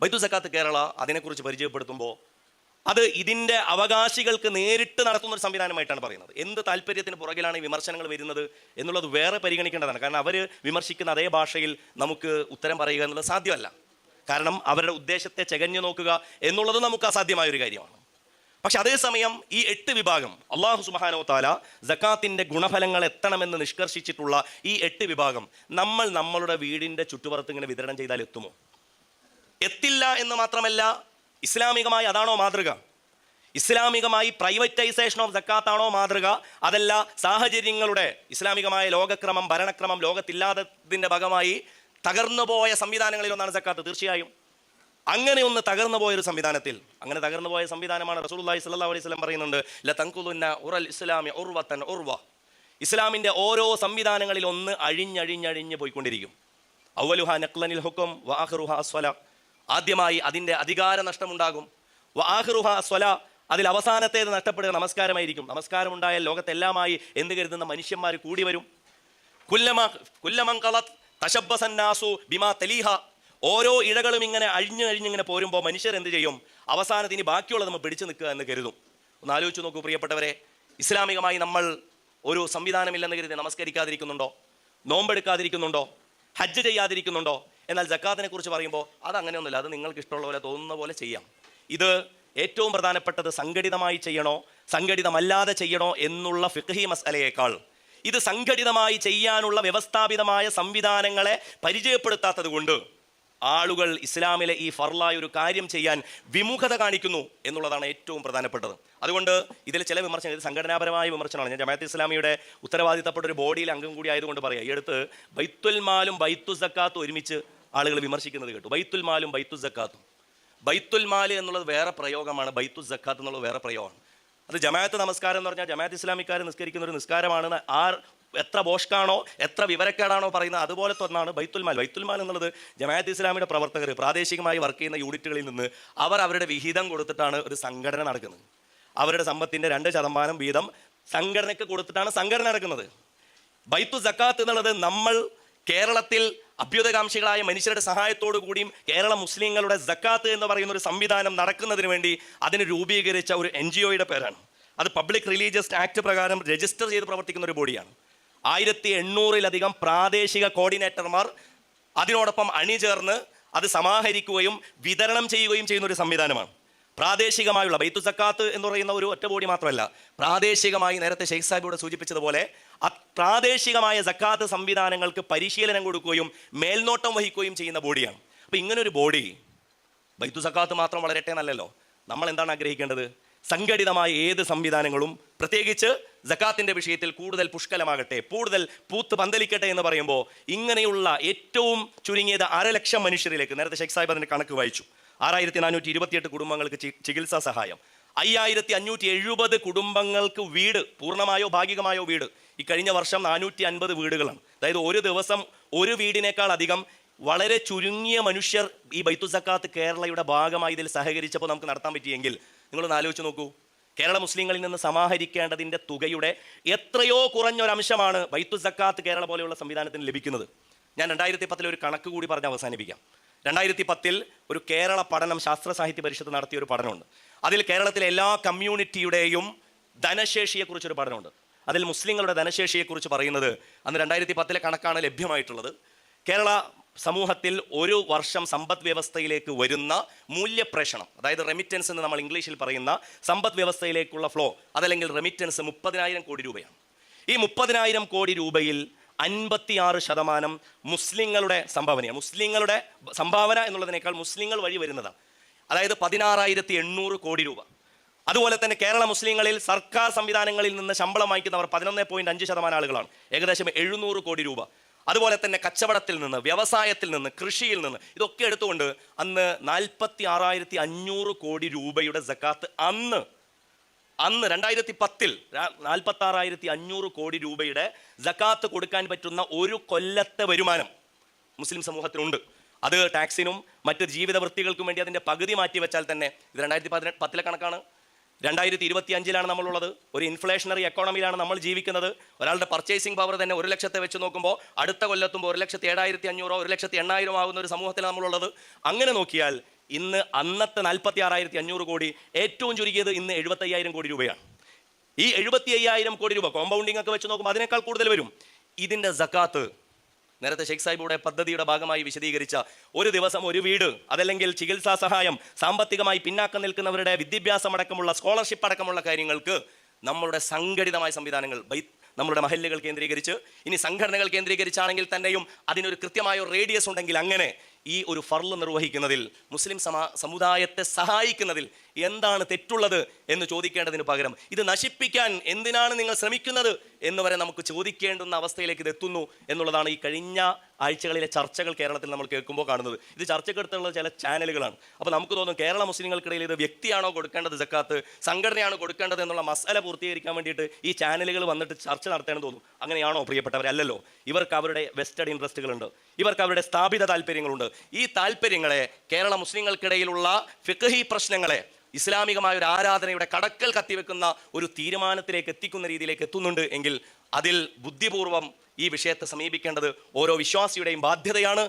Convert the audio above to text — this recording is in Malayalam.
ബൈത്തുൽ സക്കാത്ത് കേരള അതിനെക്കുറിച്ച് പരിചയപ്പെടുത്തുമ്പോൾ അത് ഇതിൻ്റെ അവകാശികൾക്ക് നേരിട്ട് നടത്തുന്ന ഒരു സംവിധാനമായിട്ടാണ് പറയുന്നത്. എന്ത് താല്പര്യത്തിന് പുറകിലാണ് ഈ വിമർശനങ്ങൾ വരുന്നത് എന്നുള്ളത് വേറെ പരിഗണിക്കേണ്ടതാണ്. കാരണം അവർ വിമർശിക്കുന്ന അതേ ഭാഷയിൽ നമുക്ക് ഉത്തരം പറയുക എന്നുള്ളത് സാധ്യമല്ല. കാരണം അവരുടെ ഉദ്ദേശത്തെ ചകഞ്ഞു നോക്കുക എന്നുള്ളത് നമുക്ക് അസാധ്യമായൊരു കാര്യമാണ്. പക്ഷെ അതേസമയം ഈ 8 വിഭാഗം അള്ളാഹു സുബ്ഹാനഹു വ തആല സക്കാത്തിൻ്റെ ഗുണഫലങ്ങൾ എത്തണമെന്ന് നിഷ്കർഷിച്ചിട്ടുള്ള ഈ 8 വിഭാഗം നമ്മൾ നമ്മളുടെ വീടിൻ്റെ ചുറ്റുപുറത്ത് ഇങ്ങനെ വിതരണം ചെയ്താൽ എത്തുമോ? എത്തില്ല എന്ന് മാത്രമല്ല, ഇസ്ലാമികമായി അതാണോ മാതൃക? ഇസ്ലാമികമായി പ്രൈവറ്റൈസേഷൻ ഓഫ് സക്കാത്താണോ മാതൃക? അതല്ല സാഹചര്യങ്ങളുടെ ഇസ്ലാമികമായ ലോകക്രമം, ഭരണക്രമം ലോകത്തില്ലാത്തതിൻ്റെ ഭാഗമായി തകർന്നുപോയ സംവിധാനങ്ങളിലൊന്നാണ് സക്കാത്ത്. തീർച്ചയായും അങ്ങനെ ഒന്ന് തകർന്നുപോയൊരു സംവിധാനത്തിൽ, അങ്ങനെ തകർന്നുപോയ സംവിധാനമാണ് റസൂലുള്ളാഹി സ്വല്ലല്ലാഹു അലൈഹി വസല്ലം പറയുന്നുണ്ട്, ലതൻഖുലുന്ന ഉറൽ ഇസ്ലാമി ഉർവതൻ ഉർവ. ഇസ്ലാമിൻ്റെ ഓരോ സംവിധാനങ്ങളിൽ ഒന്ന് അഴിഞ്ഞഴിഞ്ഞഴിഞ്ഞ് പോയിക്കൊണ്ടിരിക്കും. അവലുഹ നഖ്ലനിൽ ഹുക്ം വ ആഖിറുഹ അസ്വല. ആദ്യമായി അതിൻ്റെ അധികാര നഷ്ടമുണ്ടാകും. വ ആഖിറുഹ അസ്വല, അതിൽ അവസാനത്തേത് നഷ്ടപ്പെടുക നമസ്കാരമായിരിക്കും. നമസ്കാരം ഉണ്ടായാൽ ലോകത്തെല്ലാമായി എന്ന് കരുതുന്ന മനുഷ്യന്മാർ കൂടി വരും. കുല്ലമൻ ഖലത് തശബ്ബസന്നാസു ബിമാ തലീഹ. ഓരോ ഇഴകളും ഇങ്ങനെ അഴിഞ്ഞിങ്ങനെ പോരുമ്പോൾ മനുഷ്യർ എന്ത് ചെയ്യും? അവസാനത്തിന് ബാക്കിയുള്ളത് നമ്മൾ പിടിച്ചു നിൽക്കുക എന്ന് കരുതും. ഒന്ന് ആലോചിച്ച് നോക്കൂ പ്രിയപ്പെട്ടവരെ, ഇസ്ലാമികമായി നമ്മൾ ഒരു സംവിധാനമില്ലെന്ന് കരുതി നമസ്കരിക്കാതിരിക്കുന്നുണ്ടോ? നോമ്പെടുക്കാതിരിക്കുന്നുണ്ടോ? ഹജ്ജ് ചെയ്യാതിരിക്കുന്നുണ്ടോ? എന്നാൽ സക്കാത്തിനെ കുറിച്ച് പറയുമ്പോൾ അതങ്ങനെയൊന്നുമില്ല. അത് നിങ്ങൾക്ക് ഇഷ്ടമുള്ള പോലെ തോന്നുന്ന പോലെ ചെയ്യാം. ഇത് ഏറ്റവും പ്രധാനപ്പെട്ടത് സംഘടിതമായി ചെയ്യണോ സംഘടിതമല്ലാതെ ചെയ്യണോ എന്നുള്ള ഫിഖ്ഹി മസ്അലയേക്കാൾ ഇത് സംഘടിതമായി ചെയ്യാനുള്ള വ്യവസ്ഥാപിതമായ സംവിധാനങ്ങളെ പരിചയപ്പെടുത്താത്തത് കൊണ്ട് ആളുകൾ ഇസ്ലാമിലെ ഈ ഫർലായ ഒരു കാര്യം ചെയ്യാൻ വിമുഖത കാണിക്കുന്നു എന്നുള്ളതാണ് ഏറ്റവും പ്രധാനപ്പെട്ടത്. അതുകൊണ്ട് ഇതിൽ ചില വിമർശനം, ഇത് സംഘടനാപരമായ വിമർശനമാണ്. ഞാൻ ജമാഅത്തെ ഇസ്ലാമിയുടെ ഉത്തരവാദിത്തപ്പെട്ട ഒരു ബോഡിയിൽ അംഗം കൂടി ആയതുകൊണ്ട് പറയാം. ഈ അടുത്ത് ബൈത്തുൽ മാലും ബൈത്തു സക്കാത്തും ഒരുമിച്ച് ആളുകൾ വിമർശിക്കുന്നത് കേട്ടു. ബൈത്തുൽ മാലും ബൈത്തു സക്കാത്തും. ബൈത്തുൽ മാല് എന്നുള്ളത് വേറെ പ്രയോഗമാണ്, ബൈത്തു സക്കാത്ത് എന്നുള്ളത് വേറെ പ്രയോഗമാണ്. അത് ജമാഅത്ത് നമസ്കാരം എന്ന് പറഞ്ഞാൽ ജമാഅത്ത് ഇസ്ലാമിക്കാർ നിസ്കരിക്കുന്ന ഒരു നിസ്കാരമാണെന്ന് എത്ര ബോഷ്കാണോ എത്ര വിവരക്കേടാണോ പറയുന്നത് അതുപോലത്തെ ഒന്നാണ് ബൈത്തുൽ മാൽ. ബൈത്തുൽ മാൽ എന്നുള്ളത് ജമാഅത്ത് ഇസ്ലാമിയുടെ പ്രവർത്തകർ പ്രാദേശികമായി വർക്ക് ചെയ്യുന്ന യൂണിറ്റുകളിൽ നിന്ന് അവരുടെ വിഹിതം കൊടുത്തിട്ടാണ് ഒരു സംഘടന നടക്കുന്നത്. അവരുടെ സമ്പത്തിൻ്റെ 2% വീതം സംഘടനയ്ക്ക് കൊടുത്തിട്ടാണ് സംഘടന നടക്കുന്നത്. ബൈത്തു സക്കാത്ത് എന്നുള്ളത് നമ്മൾ കേരളത്തിൽ അഭ്യുതകാംക്ഷികളായ മനുഷ്യരുടെ സഹായത്തോടു കൂടിയും കേരള മുസ്ലിങ്ങളുടെ സക്കാത്ത് എന്ന് പറയുന്ന ഒരു സംവിധാനം നടക്കുന്നതിന് വേണ്ടി അതിന് രൂപീകരിച്ച ഒരു NGOയുടെ പേരാണ്. അത് പബ്ലിക് റിലീജിയസ് ആക്ട് പ്രകാരം രജിസ്റ്റർ ചെയ്ത് പ്രവർത്തിക്കുന്ന ഒരു ബോഡിയാണ്. 1800-ലധികം പ്രാദേശിക കോർഡിനേറ്റർമാർ അതിനോടൊപ്പം അണിചേർന്ന് അത് സമാഹരിക്കുകയും വിതരണം ചെയ്യുകയും ചെയ്യുന്ന ഒരു സംവിധാനമാണ്. പ്രാദേശികമായുള്ള ബൈത്തു സക്കാത്ത് എന്ന് പറയുന്ന ഒരു ഒറ്റ ബോഡി മാത്രമല്ല, പ്രാദേശികമായി നേരത്തെ ഷെയ്ഖ് സാഹിബിലൂടെ സൂചിപ്പിച്ചതുപോലെ പ്രാദേശികമായ സക്കാത്ത് സംവിധാനങ്ങൾക്ക് പരിശീലനം കൊടുക്കുകയും മേൽനോട്ടം വഹിക്കുകയും ചെയ്യുന്ന ബോഡിയാണ്. അപ്പോൾ ഇങ്ങനൊരു ബോഡി ബൈത്തു സക്കാത്ത് മാത്രം വളരട്ടെ എന്നല്ലല്ലോ. നമ്മൾ എന്താണ് ആഗ്രഹിക്കേണ്ടത്? സംഘടിതമായ ഏത് സംവിധാനങ്ങളും പ്രത്യേകിച്ച് സക്കാത്തിൻ്റെ വിഷയത്തിൽ കൂടുതൽ പുഷ്കലമാകട്ടെ, കൂടുതൽ പൂത്ത് പന്തലിക്കട്ടെ എന്ന് പറയുമ്പോൾ ഇങ്ങനെയുള്ള ഏറ്റവും ചുരുങ്ങിയത് 1,00,000 മനുഷ്യരിലേക്ക്, നേരത്തെ ഷെയ്ഖ് സാഹിബ് അതിൻ്റെ കണക്ക് വായിച്ചു, 6428 കുടുംബങ്ങൾക്ക് ചികിത്സാ സഹായം, 5570 കുടുംബങ്ങൾക്ക് വീട്, പൂർണ്ണമായോ ഭാഗികമായോ വീട്. ഈ കഴിഞ്ഞ വർഷം 450 വീടുകളാണ്. അതായത് ഒരു ദിവസം ഒരു വീടിനേക്കാൾ അധികം വളരെ ചുരുങ്ങിയ മനുഷ്യർ ഈ ബൈത്തു സക്കാത്ത് കേരളയുടെ ഭാഗമായി ഇതിൽ സഹകരിച്ചപ്പോൾ നമുക്ക് നടത്താൻ പറ്റിയെങ്കിൽ നിങ്ങളൊന്ന് ആലോചിച്ച് നോക്കൂ. കേരള മുസ്ലിങ്ങളിൽ നിന്ന് സമാഹരിക്കേണ്ടതിൻ്റെ തുകയുടെ എത്രയോ കുറഞ്ഞൊരംശമാണ് ബൈത്തു സക്കാത്ത് കേരള പോലെയുള്ള സംവിധാനത്തിന് ലഭിക്കുന്നത്. ഞാൻ 2010 ഒരു കണക്ക് കൂടി പറഞ്ഞ് അവസാനിപ്പിക്കാം. 2010 ഒരു കേരള പഠനം ശാസ്ത്ര സാഹിത്യ പരിഷത്ത് നടത്തിയ ഒരു പഠനമുണ്ട്. അതിൽ കേരളത്തിലെ എല്ലാ കമ്മ്യൂണിറ്റിയുടെയും ധനശേഷിയെക്കുറിച്ചൊരു പഠനമുണ്ട്. അതിൽ മുസ്ലിങ്ങളുടെ ധനശേഷിയെക്കുറിച്ച് പറയുന്നത് അന്ന് 2010 കണക്കാണ് ലഭ്യമായിട്ടുള്ളത്. കേരള സമൂഹത്തിൽ ഒരു വർഷം സമ്പദ് വ്യവസ്ഥയിലേക്ക് വരുന്ന മൂല്യപ്രേഷണം, അതായത് റെമിറ്റൻസ് എന്ന് നമ്മൾ ഇംഗ്ലീഷിൽ പറയുന്ന സമ്പദ് വ്യവസ്ഥയിലേക്കുള്ള ഫ്ലോ, അതല്ലെങ്കിൽ റെമിറ്റൻസ് 30,000 കോടി രൂപയാണ്. ഈ 30,000 കോടി രൂപയിൽ 56% മുസ്ലിങ്ങളുടെ സംഭാവനയാണ്. മുസ്ലിങ്ങളുടെ സംഭാവന എന്നുള്ളതിനേക്കാൾ മുസ്ലിങ്ങൾ വഴി വരുന്നതാണ്. അതായത് 16,800 കോടി രൂപ. അതുപോലെ തന്നെ കേരള മുസ്ലിങ്ങളിൽ സർക്കാർ സംവിധാനങ്ങളിൽ നിന്ന് ശമ്പളം വാങ്ങിക്കുന്നവർ 11.5% ആളുകളാണ്, ഏകദേശം 700 കോടി രൂപ. അതുപോലെ തന്നെ കച്ചവടത്തിൽ നിന്ന്, വ്യവസായത്തിൽ നിന്ന്, കൃഷിയിൽ നിന്ന്, ഇതൊക്കെ എടുത്തുകൊണ്ട് അന്ന് 46,500 കോടി രൂപയുടെ സക്കാത്ത് അന്ന് 2010 46,500 കോടി രൂപയുടെ സക്കാത്ത് കൊടുക്കാൻ പറ്റുന്ന ഒരു കൊല്ലത്തെ വരുമാനം മുസ്ലിം സമൂഹത്തിനുണ്ട്. അത് ടാക്സിനും മറ്റ് ജീവിത വൃത്തികൾക്കും വേണ്ടി അതിൻ്റെ പകുതി മാറ്റി വെച്ചാൽ തന്നെ, ഇത് 2010 കണക്കാണ്. 2025 നമ്മളുള്ളത്. ഒരു ഇൻഫ്ലേഷണറി എക്കോണമിയിലാണ് നമ്മൾ ജീവിക്കുന്നത്. ഒരാളുടെ പർച്ചേസിംഗ് പവർ തന്നെ 1,00,000 വെച്ച് നോക്കുമ്പോൾ അടുത്ത കൊല്ലത്തുമ്പോൾ 1,07,500 1,08,000 ആകുന്ന ഒരു സമൂഹത്തിൽ നമ്മളുള്ളത്. അങ്ങനെ നോക്കിയാൽ ഇന്ന് അന്നത്തെ 46,500 കോടി ഏറ്റവും ചുരുങ്ങിയത് ഇന്ന് 75,000 കോടി രൂപയാണ്. ഈ 75,000 കോടി രൂപ കോമ്പൗണ്ടിംഗ് ഒക്കെ വെച്ച് നോക്കുമ്പോൾ അതിനേക്കാൾ കൂടുതൽ വരും. ഇതിൻ്റെ സക്കാത്ത് നേരത്തെ ഷെയ്ഖ് സാഹിബുടെ പദ്ധതിയുടെ ഭാഗമായി വിശദീകരിച്ച ഒരു ദിവസം ഒരു വീട്, അതല്ലെങ്കിൽ ചികിത്സാ സഹായം, സാമ്പത്തികമായി പിന്നാക്കം നിൽക്കുന്നവരുടെ വിദ്യാഭ്യാസം അടക്കമുള്ള സ്കോളർഷിപ്പ് അടക്കമുള്ള കാര്യങ്ങൾക്ക് നമ്മളുടെ സംഘടിതമായ സംവിധാനങ്ങൾ നമ്മുടെ മഹല്ലുകൾ കേന്ദ്രീകരിച്ച്, ഇനി സംഘടനകൾ കേന്ദ്രീകരിച്ചാണെങ്കിൽ തന്നെയും അതിനൊരു കൃത്യമായ റേഡിയസ് ഉണ്ടെങ്കിൽ അങ്ങനെ ഈ ഒരു ഫർള് നിർവഹിക്കുന്നതിൽ മുസ്ലിം സമുദായത്തെ സഹായിക്കുന്നതിൽ എന്താണ് തെറ്റുള്ളത് എന്ന് ചോദിക്കേണ്ടതിന് പകരം ഇത് നശിപ്പിക്കാൻ എന്തിനാണ് നിങ്ങൾ ശ്രമിക്കുന്നത് എന്ന് വരെ നമുക്ക് ചോദിക്കേണ്ടുന്ന അവസ്ഥയിലേക്ക് ഇത് എത്തുന്നു എന്നുള്ളതാണ് ഈ കഴിഞ്ഞ ആഴ്ചകളിലെ ചർച്ചകൾ കേരളത്തിൽ നമ്മൾ കേൾക്കുമ്പോൾ കാണുന്നത്. ഇത് ചർച്ചക്കെടുത്തുള്ള ചില ചാനലുകളാണ്. അപ്പോൾ നമുക്ക് തോന്നും കേരള മുസ്ലിങ്ങൾക്കിടയിൽ ഇത് വ്യക്തിയാണോ കൊടുക്കേണ്ടത് സക്കാത്ത്, സംഘടനയാണ് കൊടുക്കേണ്ടത് എന്നുള്ള മസാല പൂർത്തീകരിക്കാൻ വേണ്ടിയിട്ട് ഈ ചാനലുകൾ വന്നിട്ട് ചർച്ച നടത്തേണ്ടത് തോന്നും. അങ്ങനെയാണോ പ്രിയപ്പെട്ടവരല്ലല്ലോ. ഇവർക്ക് അവരുടെ വെസ്റ്റഡ് ഇൻട്രസ്റ്റുകളുണ്ട്, ഇവർക്ക് അവരുടെ സ്ഥാപിത താല്പര്യങ്ങളുണ്ട്. ഈ താല്പര്യങ്ങളെ, കേരള മുസ്ലിങ്ങൾക്കിടയിലുള്ള ഫിഖ്ഹി പ്രശ്നങ്ങളെ ഇസ്ലാമികമായ ഒരു ആരാധനയുടെ കടക്കൽ കത്തിവെക്കുന്ന ഒരു തീരുമാനത്തിലേക്ക് എത്തിക്കുന്ന രീതിയിലേക്ക് എത്തുന്നുണ്ട് എങ്കിൽ അതിൽ ബുദ്ധിപൂർവം ഈ വിഷയത്തെ സമീപിക്കേണ്ടത് ഓരോ വിശ്വാസിയുടെയും ബാധ്യതയാണ്.